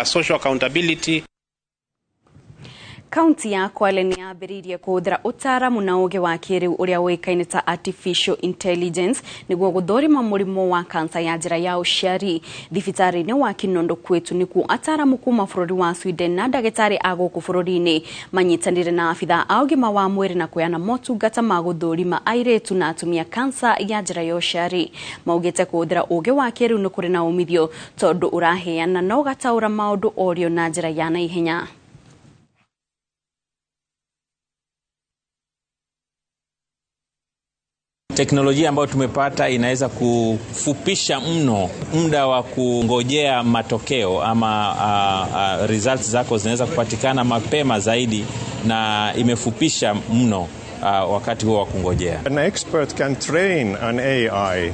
social accountability. Kauntĩ ya Kwale nĩ yambĩrĩirie kũhũthĩra ũtaaramu na ũũgĩ wa kĩrĩu ũrĩa ũĩkaine ta artificial intelligence nĩguo gũthũrima mũrimũ wa kansa ya njĩra ya ũciari. Thibitarĩ-inĩ wa Kinondo kwetu nĩkuo ataaramu kuma bũrũri wa Sweden na ndagĩtarĩ a gũkũ bũrũri-inĩ manyitanĩire na abithaa a ũgima wa mwĩrĩ na kũheana motungata ma gũthũrima airĩtu na atumia kansa ya njĩra ya ũciari. Maugĩte kũhũthĩra ũũgĩ wa kĩrĩu nĩ kũrĩ na umithio tondũ ũraheana na ũgataũra maũndũ orĩo na njĩra ya naihenya. Teknolojia ambayo tumepata inaweza kufupisha mno muda wa kungojea matokeo ama results zako zinaweza kupatikana mapema zaidi, na imefupisha mno wakati huo wa kungojea. An expert can train an AI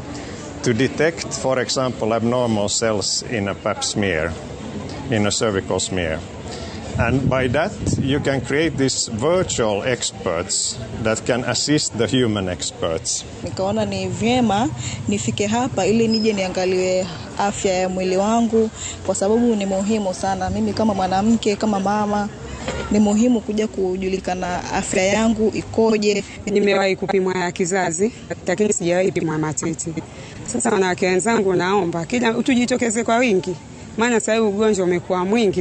to detect, for example, abnormal cells in a pap smear, in a cervical smear. And by that, you can create these virtual experts that can assist the human experts. Nikaona ni vyema nifike hapa ili nije niangalie afya ya mwili wangu, kwa sababu ni muhimu sana. Mimi kama mwanamke, kama mama, ni muhimu kuja kujulikana afya yangu ikoje. Nimewahi kupimwa ya kizazi, lakini sijawahi kupimwa matiti. Sasa wanawake wenzangu, naomba kila tujitokeze kwa wingi, maana sasa ugonjwa umekuwa mwingi.